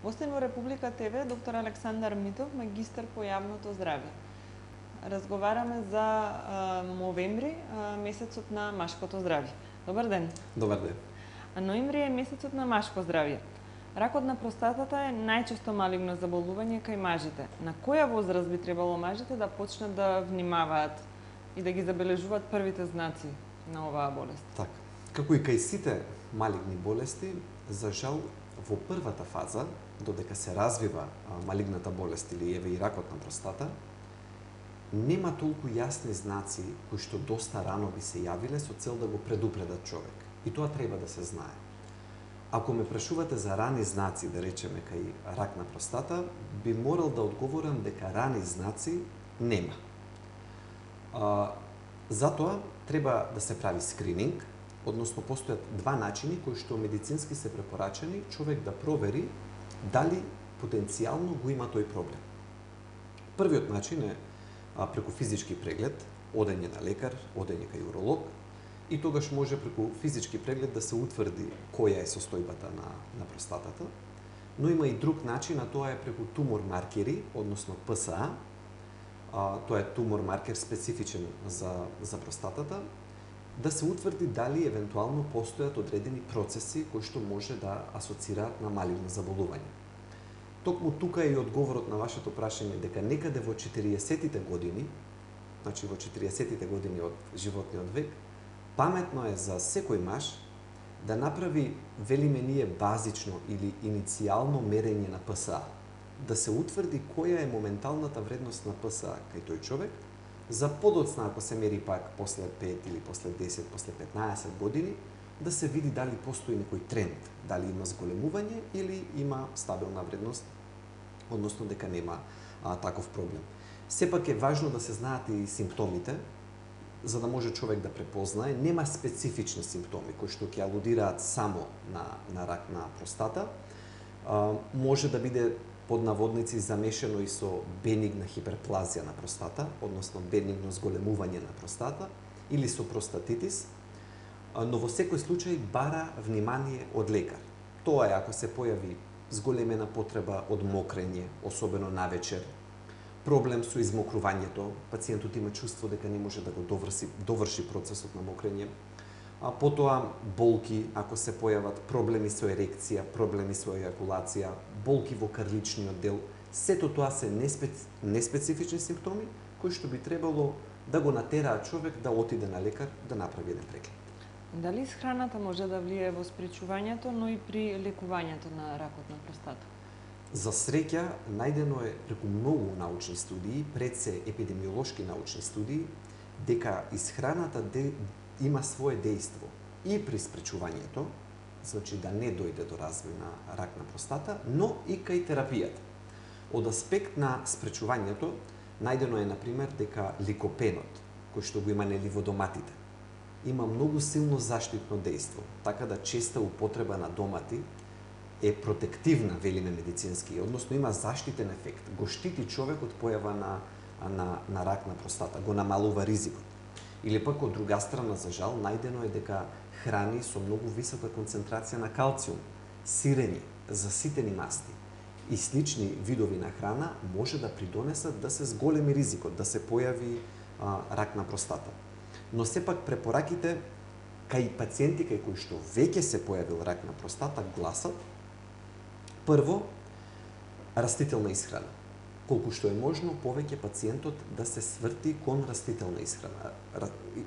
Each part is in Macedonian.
Гостин во Република ТВ доктор Александар Митов, магистар по јавното здравје. Разговараме за ноември, месецот на машкото здравје. Добар ден. Добар ден. Ноември е месецот на машко здравје. Ракот на простатата е најчесто малигно заболување кај мажите. На која возраст би требало мажите да почнат да внимаваат и да ги забележуваат првите знаци на оваа болест? Така. Како и кај сите малигни болести, за жал во првата фаза, додека се развива малигната болест или еве и ракот на простата, нема толку јасни знаци кои што доста рано би се јавиле со цел да го предупредат човек. И тоа треба да се знае. Ако ме прашувате за рани знаци, да речеме кај рак на простата, би морал да одговорам дека рани знаци нема. Затоа треба да се прави скрининг, односно постојат два начини кои што медицински се препорачани човек да провери дали потенцијално го има тој проблем. Првиот начин е преку физички преглед, одење на лекар, одење кај уролог, и тогаш може преку физички преглед да се утврди која е состојбата на простатата, но има и друг начин, а тоа е преку тумор маркери, односно ПСА. Тоа е тумор маркер специфичен за простатата, да се утврди дали евентуално постојат одредени процеси кои што може да асоцираат на малигно заболување. Токму тука е и одговорот на вашето прашање дека некаде во 40-тите години, значи во 40-тите години од животниот век, паметно е за секој маж да направи, велиме ние, базично или иницијално мерење на ПСА, да се утврди која е моменталната вредност на ПСА кај тој човек, за подоцна, ако се мери пак после 5 или после 10, после 15 години, да се види дали постои некој тренд, дали има зголемување или има стабилна вредност, односно дека нема таков проблем. Сепак е важно да се знаат и симптомите, за да може човек да препознае. Нема специфични симптоми кои што ќе алудираат само на рак на простата. Може да биде под наводници замешано и со бенигна хиперплазија на простата, односно бенигно зголемување на простата, или со простатитис, но во секој случај бара внимание од лекар. Тоа е ако се појави зголемена потреба од мокрење, особено навечер, проблем со измокрувањето, пациентот има чувство дека не може да го доврши процесот на мокрење, потоа болки, ако се појават проблеми со ерекција, проблеми со ејакулација, болки во крличниот дел, сето тоа се неспецифични симптоми кои што би требало да го натераат човек да отиде на лекар да направи еден преглед. Дали исхраната може да влие во спречувањето, но и при лекувањето на ракот на простата? За среќа, најдено е преку многу научни студии, пред се епидемиолошки научни студии, дека исхраната има свое дејство и при спречувањето, значи да не дојде до развој на рак на простата, но и кај терапијата. Од аспект на спречувањето, најдено е, например, дека ликопенот, кој што го има неливодоматите, има многу силно заштитно дејство, така да честа употреба на домати е протективна, велиме медицински, односно има заштитен ефект, го штити човек од појава на рак на простата, го намалува ризикот. Или пак од друга страна, за жал, најдено е дека храни со многу висока концентрација на калциум, сирени, заситени масти и слични видови на храна може да придонесат да се зголеми ризикот, да се појави рак на простата. Но сепак препораките кај пациенти кај кои што веќе се појавил рак на простата гласат: прво, растителна исхрана. Колку што е можно повеќе пациентот да се сврти кон растителна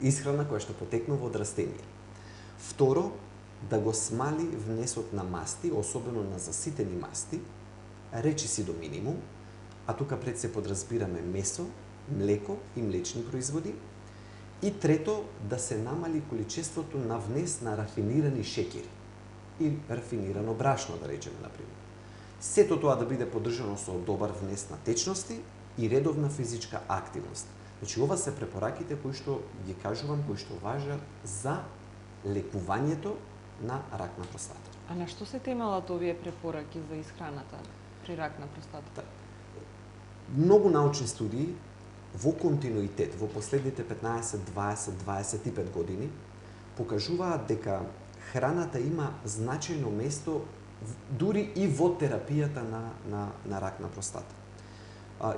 исхрана која што потекнува од растенија. Второ, да го смали внесот на масти, особено на заситени масти, речиси до минимум, а тука пред се подразбираме месо, млеко и млечни производи. И трето, да се намали количеството на внес на рафинирани шеќери и рафинирано брашно, да речеме, например. Сето тоа да биде поддржано со добар внес на течности и редовна физичка активност. Значи, ова се препораките кои што ги кажувам, кои што важат за лекувањето на рак на простата. А на што се темелат овие препораки за исхраната при рак на простата? Многу научни студии во континуитет во последните 15, 20, 25 години покажуваат дека храната има значајно место дури и во терапијата на рак на простата.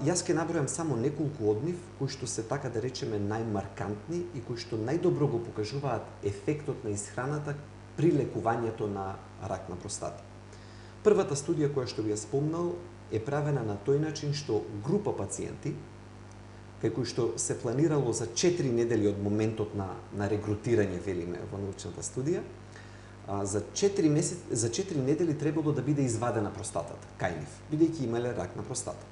Јас ќе набројам само неколку од нив кои што се, така да речеме, најмаркантни и кои што најдобро го покажуваат ефектот на исхраната при лекувањето на рак на простата. Првата студија која што ви ја спомнал е правена на тој начин што група пациенти, кај кои што се планирало за 4 недели од моментот на регрутирање, велиме во научната студија, за 4 недели требало да биде извадена простатата кај нив, бидејќи имале рак на простата.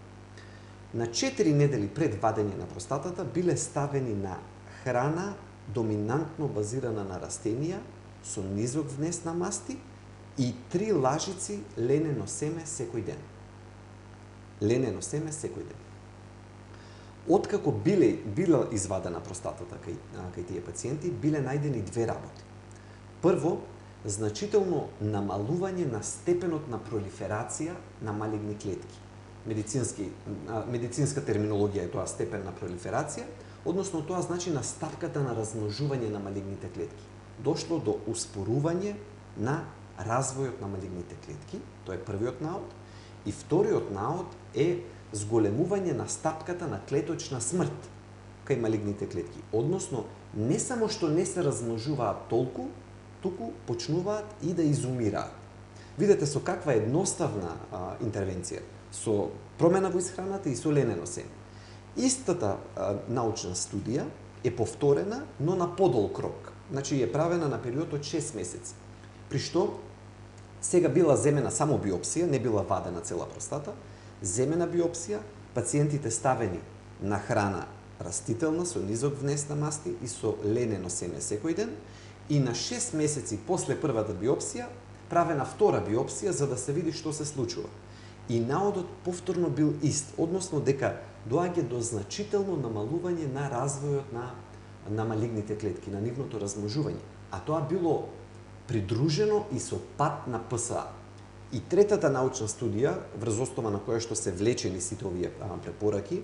На 4 недели пред вадење на простатата биле ставени на храна доминантно базирана на растенија со низок внес на масти и 3 лажици ленено семе секој ден. Ленено семе секој ден. Откако била извадена простатата кај тие пациенти, биле најдени две работи. Прво, значително намалување на степенот на пролиферација на малигни клетки. Медицинска терминологија е тоа степен на пролиферација, односно тоа значи наставката на размножување на малигните клетки. Дошло до успорување на развојот на малигните клетки, тоа е првиот наод, и вториот наод е зголемување на стапката на клеточна смрт кај малигните клетки. Односно, не само што не се размножуваат толку, туку почнуваат и да изумираат. Видете со каква едноставна интервенција, со промена во исхраната и со ленено семе. Истата научна студија е повторена, но на подолг рок. Значи е правена на период од 6 месеци. При што сега била земена само биопсија, не била вадена цела простата, земена биопсија, пациентите ставени на храна растителна со низок внес на масти и со ленено семе секој ден, и на 6 месеци после првата биопсија правена втора биопсија за да се види што се случува. И наодот повторно бил ист, односно дека доаѓа до значително намалување на развојот на малигните клетки, на нивното размножување. А тоа било придружено и со пат на ПСА. И третата научна студија, врз основа на која што се влечени сите овие препораки,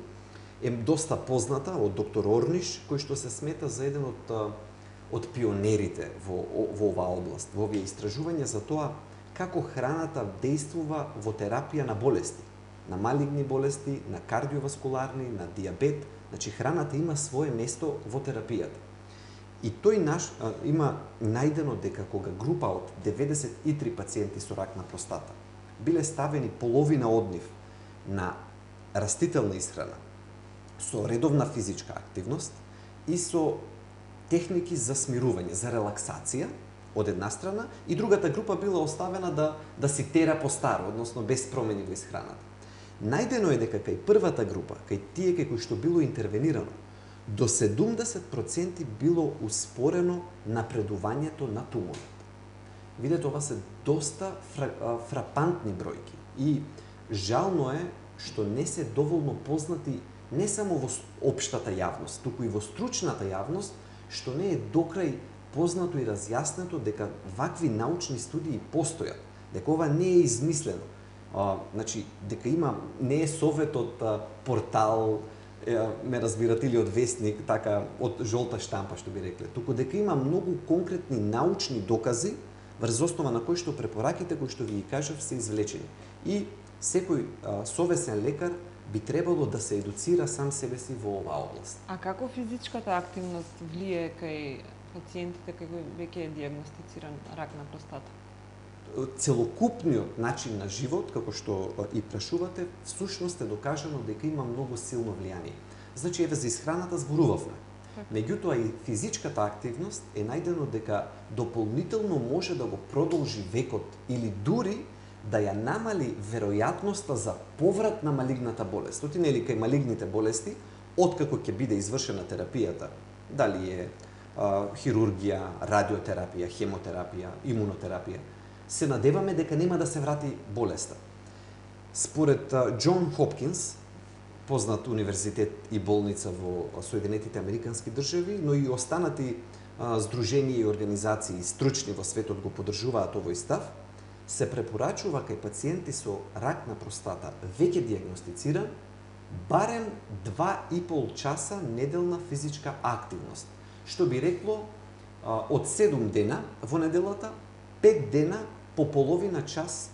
е доста позната од доктор Орниш, кој што се смета за еден од пионерите во оваа област, во овие истражувања за тоа како храната дејствува во терапија на болести, на малигни болести, на кардиоваскуларни, на диабет. Значи храната има свое место во терапијата. И тој има најдено дека кога група од 93 пациенти со рак на простата биле ставени половина од нив на растителна исхрана со редовна физичка активност и со техники за смирување, за релаксација од една страна, и другата група била оставена да си тера по старо, односно без промени во исхраната. Најдено е дека кај првата група, кај тие кај кои што било интервенирано, до 70% било успорено напредувањето на туморот. Видете, ова се доста фрапантни бројки и жално е што не се доволно познати не само во општата јавност, туку и во стручната јавност, што не е докрај познато и разјаснето дека вакви научни студии постојат, дека ова не е измислено. Значи, дека не е советот портал, ме разбирате, или од вестник, така, од жолта штампа, што би рекле, туку дека има многу конкретни научни докази врз основа на кои што препораките кои што ви ги кажав се извлечени. И секој совесен лекар би требало да се едуцира сам себе си во оваа област. А како физичката активност влие кај пациентите кај кои веќе е диагностициран рак на простата? Целокупниот начин на живот, како што и прашувате, всушност е докажано дека има многу силно влијание. Значи, еве за исхраната зборувавме. Меѓутоа и физичката активност е најдено дека дополнително може да го продолжи векот или дури да ја намали веројатноста за поврат на малигната болест. Оти нели кај малигните болести, откако ќе биде извршена терапијата, дали е хирургија, радиотерапија, хемотерапија, имунотерапија, се надеваме дека нема да се врати болеста. Според Џон Хопкинс, познат универзитет и болница во Соединетите Американски држави, но и останати здруженија и организации стручни во светот го поддржуваат овој став, се препорачува кај пациенти со рак на простата веќе диагностициран барем 2,5 часа неделна физичка активност, што би рекло од 7 дена во неделата, 5 дена по половина час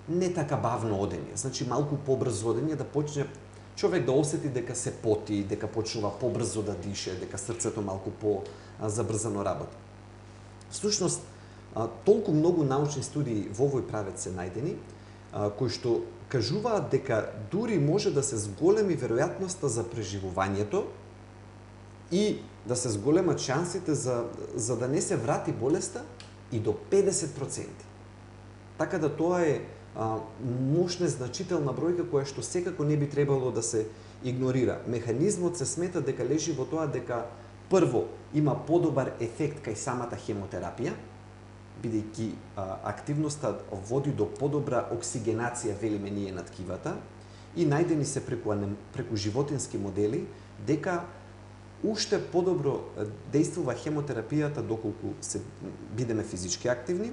не така бавно одење, значи малку побрзо одење, да почне човек да осети дека се поти, дека почнува побрзо да дише, дека срцето малку по забрзано работи. Всушност, толку многу научни студии во овој правец се најдени, кои што кажуваат дека дури може да се зголеми веројатноста за преживувањето и да се зголемат шансите за да не се врати болеста и до 50%. Така да тоа е мощна значителна бројка која што секако не би требало да се игнорира. Механизмот се смета дека лежи во тоа дека прво има подобар ефект кај самата хемотерапија, бидејќи активноста води до подобра оксигенација, велиме ние, на ткивата, и најдени се преку животински модели дека уште подобро действува хемотерапијата доколку се бидеме физички активни.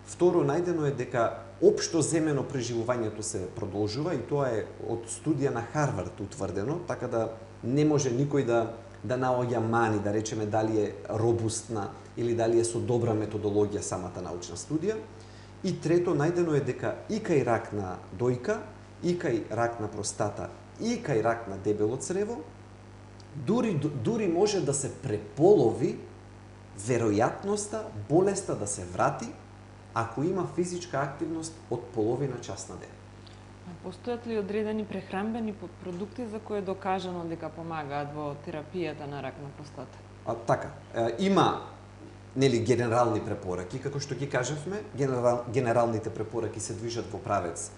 Второ, најдено е дека општо земено преживувањето се продолжува, и тоа е од студија на Харвард утврдено, така да не може никој да наоѓа мани, да речеме дали е робустна или дали е со добра методологија самата научна студија. И трето, најдено е дека и кај рак на дојка, и кај рак на простата, и кај рак на дебело црево, дури може да се преполови веројатноста болеста да се врати ако има физичка активност од половина час на ден. Постојат ли одредени прехранбени продукти за кои е докажано дека помагаат во терапијата на рак на простата? Така, има генерални препораки, како што ги кажавме, генералните препораки се движат во правец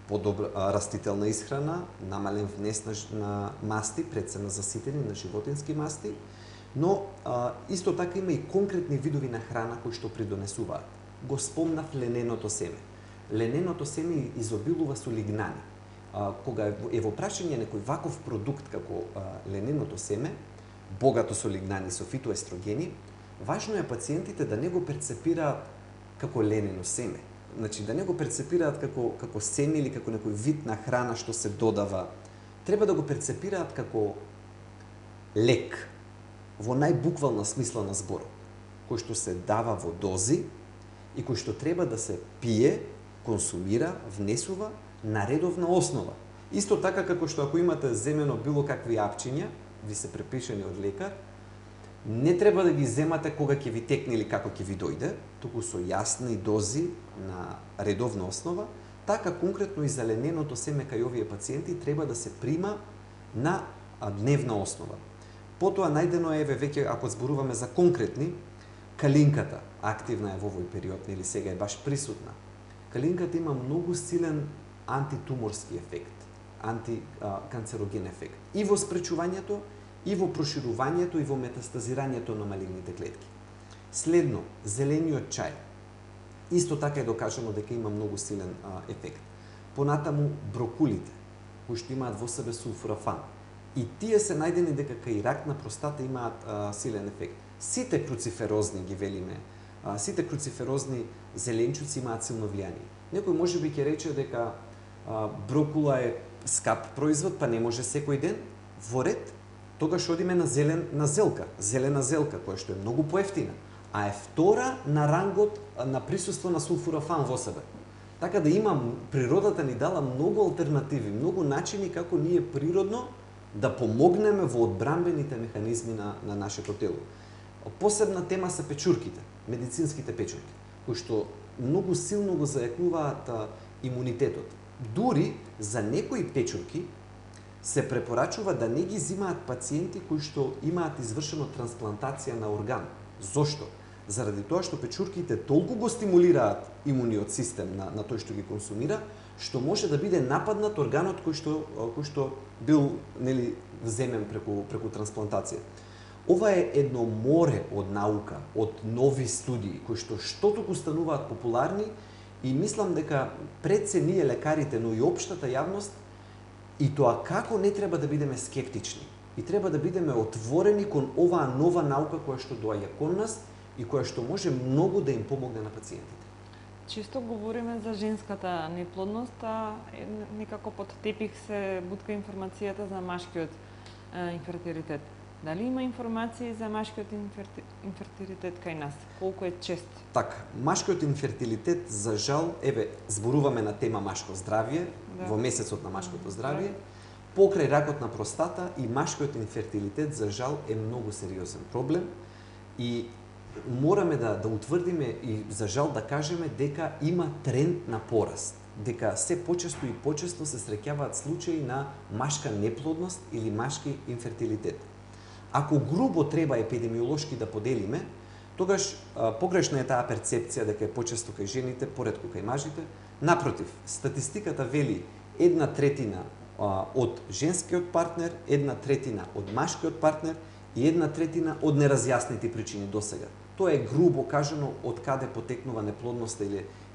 подобра растителна исхрана, намален внес на масти, пред се на заситени на животински масти, но исто така има и конкретни видови на храна кои што придонесуваат. Го спомнав лененото семе. Лененото семе изобилува со лигнани. Кога е во прашање некој ваков продукт како лененото семе, богато со лигнани, со фитоестрогени, важно е пациентите да не го перцепираат како ленено семе. Значи, да не го перцепираат како семе или како некој вид на храна што се додава. Треба да го перцепираат како лек, во најбуквална смисла на зборот, кој што се дава во дози и кој што треба да се пие, консумира, внесува на редовна основа. Исто така како што ако имате земено било какви апчиња, ви се препишани од лекар, не треба да ги земате кога ќе ви текне или како ќе ви дојде, туку со јасни дози на редовна основа, така конкретно и за лененото семе кај овие пациенти треба да се прима на дневна основа. Потоа најдено е веќе, ако зборуваме за конкретни, калинката, активна е во овој период, или сега е баш присутна. Калинката има многу силен антитуморски ефект, антиканцероген ефект и во спречувањето, и во проширувањето, и во метастазирањето на малигните клетки. Следно, зелениот чај. Исто така е докажано дека има многу силен ефект. Понатаму, брокулите, кои што имаат во себе сулфурафан. И тие се најдени дека кај рак на простата имаат силен ефект. Сите круциферозни, ги велиме, сите круциферозни зеленчуци имаат силно влијание. Некој можеби ќе рече дека брокула е скап производ, па не може секој ден. Во ред, тогаш одиме на зелена зелка, која што е многу поевтина, а е втора на рангот на присуство на сулфурафан во себе. Така да природата ни дала многу алтернативи, многу начини како ние природно да помогнеме во одбранбените механизми на нашето тело. Посебна тема се печурките, медицинските печурки, кои што многу силно го зајакнуваат имунитетот. Дури за некои печурки се препорачува да не ги зимаат пациенти кои што имаат извршено трансплантација на орган. Зошто? Заради тоа што печурките толку го стимулираат имуниот систем на тој што ги консумира, што може да биде нападнат органот кој што бил земен преку трансплантација. Ова е едно море од наука, од нови студии кои што туку стануваат популарни, и мислам дека пред се ние лекарите, но и општата јавност, и тоа како не треба да бидеме скептични. И треба да бидеме отворени кон оваа нова наука која што доаѓа кон нас и која што може многу да им помогне на пациентите. Често говориме за женската неплодност, а некако под тепих се бутка информацијата за машкиот инфертилитет. Дали има информации за машкиот инфертилитет кај нас? Колку е чест? Така, машкиот инфертилитет, за жал, зборуваме на тема машко здравје, во месецот на машкото здравје, покрај ракот на простата и машкиот инфертилитет, за жал, е многу сериозен проблем и мораме да утврдиме и за жал да кажеме дека има тренд на пораст, дека се почесто и почесто се среќаваат случаи на машка неплодност или машки инфертилитет. Ако грубо треба епидемиолошки да поделиме, тогаш погрешна е таа перцепција дека е почесто кај жените, поретко кај мажите. Напротив, статистиката вели 1/3 од женскиот партнер, 1/3 од машкиот партнер и 1/3 од неразјаснети причини досега. Тоа е грубо кажано од каде потекнува неплодноста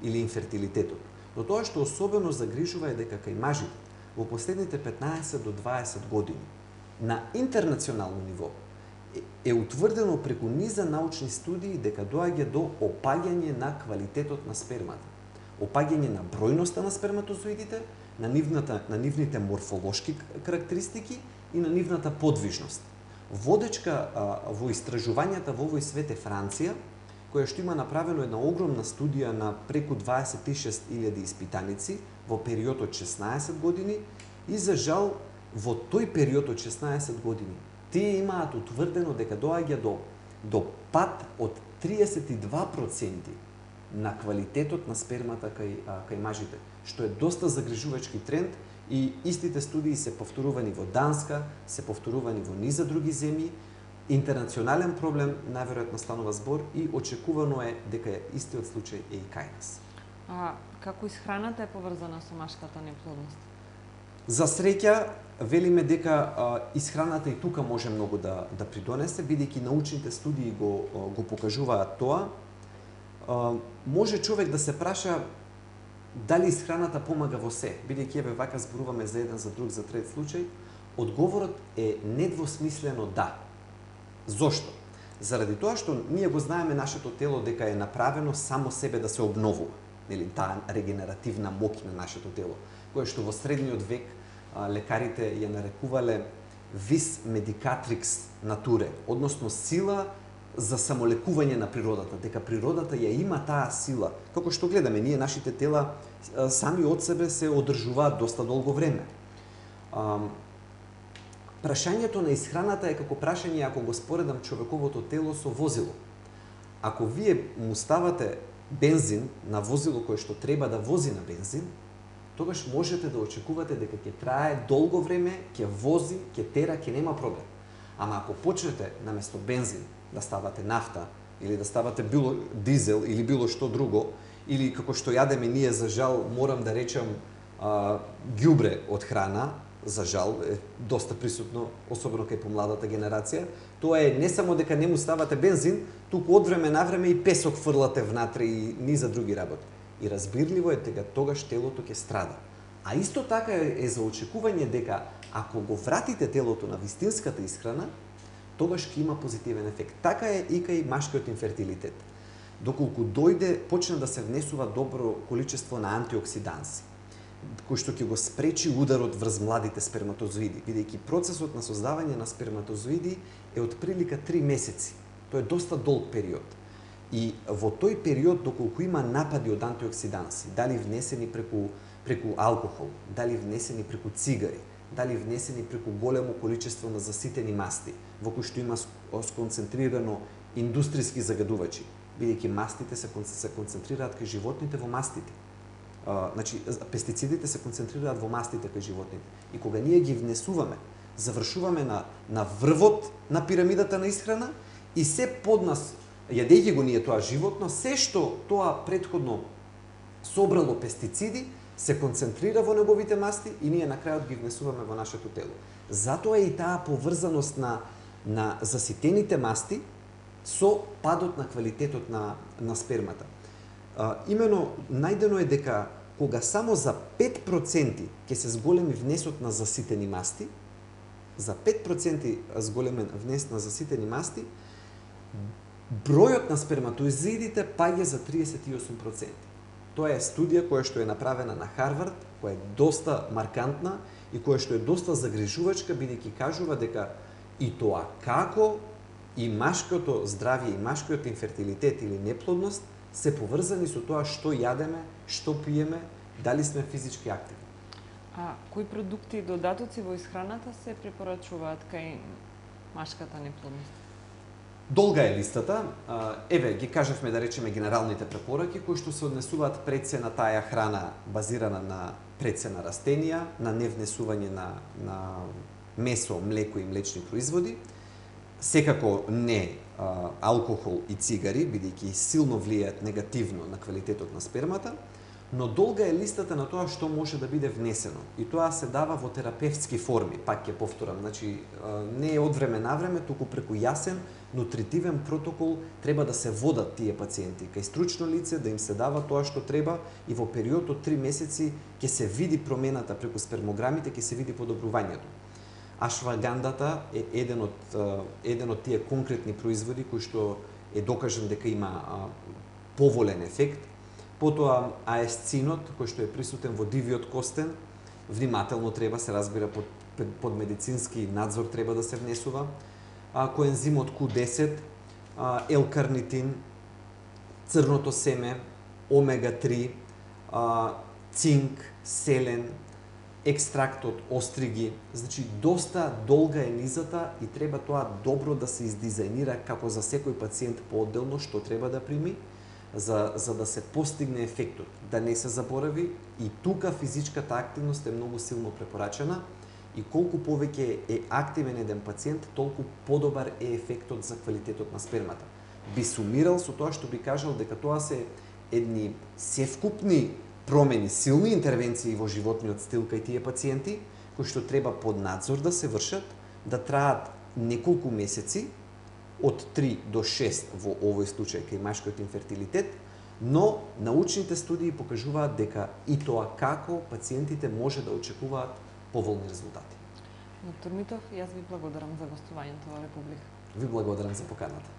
или инфертилитетот. Но тоа што особено загрижува е дека кај мажите во последните 15 до 20 години на интернационално ниво е утврдено преку низа научни студии дека доаѓа до опаѓање на квалитетот на спермата. Опаѓање на бројноста на сперматозоидите, на нивните морфолошки карактеристики и на нивната подвижност. Водечка во истражувањата во овој свет е Франција, која што има направено една огромна студија на преку 26.000 испитаници во период од 16 години и за жал во тој период од 16 години тие имаат утврдено дека доаѓа до пад од 32% на квалитетот на спермата кај мажите, што е доста загрижувачки тренд и истите студии се повторувани во Данска, се повторувани во низа други земји. Интернационален проблем, најверојатно станува збор и очекувано е дека истиот случај е и кај нас. А како исхраната е поврзана со машката неплодност? За среќа, велиме дека исхраната и тука може многу да придонесе, бидејќи научните студии го покажуваат тоа. Може човек да се праша дали исхраната помага во се, бидејќи еве вака зборуваме за еден, за друг, за трет случај. Одговорот е недвосмислено да. Зошто? Заради тоа што ние го знаеме нашето тело дека е направено само себе да се обновува, нели, таа регенеративна моќ на нашето тело, која што во средниот век лекарите ја нарекувале vis medicatrix nature, односно сила за самолекување на природата, дека природата ја има таа сила. Како што гледаме, ние нашите тела сами од себе се одржуваат доста долго време. Прашањето на исхраната е како прашање ако го споредам човековото тело со возило. Ако вие му ставате бензин на возило кое што треба да вози на бензин, тогаш можете да очекувате дека ќе трае долго време, ќе вози, ќе тера, ќе нема проблем. Ама ако почнете наместо бензин да ставате нафта или да ставате било дизел или било што друго, или како што јадеме ние, за жал, морам да речам ѓубре од храна, за жал, е доста присутно, особено кај помладата генерација, тоа е не само дека не му ставате бензин, туку од време на време и песок фрлате внатре и низа други работи. И разбирливо е дека тогаш телото ќе страда. А исто така е за очекување дека ако го вратите телото на вистинската исхрана, тогаш ќе има позитивен ефект. Така е и кај машкиот инфертилитет. Доколку почне да се внесува добро количество на антиоксиданси, кој што ќе го спречи ударот врз младите сперматозоиди, бидејќи процесот на создавање на сперматозоиди е од прилика 3 месеци. Тоа е доста долг период. И во тој период, доколку има напади од антиоксиданси, дали внесени преку алкохол, дали внесени преку цигари, дали внесени преку големо количество на заситени масти, во кои што има сконцентрирано индустријски загадувачи, бидејќи мастите се концентрираат кај животните во мастите. Значи, пестицидите се концентрираат во мастите кај животните. И кога ние ги внесуваме, завршуваме на врвот на пирамидата на исхрана и се под нас, јадејќи го ние тоа животно, се што тоа претходно собрало пестициди, се концентрира во неговите масти и ние на крајот ги внесуваме во нашето тело. Затоа е и таа поврзаност на заситените масти со падот на квалитетот на спермата. Имено, најдено е дека кога само за 5% ќе се зголеми внесот на заситени масти, за 5% зголемен внес на заситени масти, бројот на сперматоизидите паѓа за 38%. Тоа е студија која што е направена на Харвард, која е доста маркантна и која што е доста загрижувачка, бидејќи кажува дека И тоа како и машкото здравје и машкиот инфертилитет или неплодност се поврзани со тоа што јадеме, што пиеме, дали сме физички активни. А кои продукти и додатоци во исхраната се препорачуваат кај машката неплодност? Долга е листата. Еве, ги кажавме да речеме генералните препораки кои што се однесуваат пред се на таа храна базирана на пред се на растенија, на невнесување на месо, млеко и млечни производи, секако не алкохол и цигари, бидејќи силно влијаат негативно на квалитетот на спермата, но долга е листата на тоа што може да биде внесено. И тоа се дава во терапевтски форми, пак ќе повторам, значи не е од време на време, туку преку јасен, нутритивен протокол треба да се водат тие пациенти кај стручно лице, да им се дава тоа што треба и во период од 3 месеци ќе се види промената преку спермограмите, ќе се види подобрувањето. Ашвагандата е еден од тие конкретни производи кои што е докажан дека има поволен ефект. Потоа аесцинот, кој што е присутен во дивиот костен, внимателно треба се разбира под медицински надзор треба да се внесува. Коензимот Q10, L-карнитин, црното семе, омега-3, цинк, селен, екстрактот остриги, значи доста долга е низата и треба тоа добро да се издизајнира како за секој пациент поотделно што треба да прими, за да се постигне ефектот, да не се заборави и тука физичката активност е многу силно препорачена и колку повеќе е активен еден пациент, толку подобар е ефектот за квалитетот на спермата. Би сумирал со тоа што би кажал дека тоа се едни севкупни промени, силни интервенции во животниот стил кај тие пациенти, кои што треба под надзор да се вршат, да траат неколку месеци, од 3 до 6 во овој случај кај машкиот инфертилитет, но научните студии покажуваат дека и тоа како пациентите може да очекуваат поволни резултати. Доктор Митов, јас ви благодарам за гостувањето во Република. Ви благодарам за поканата.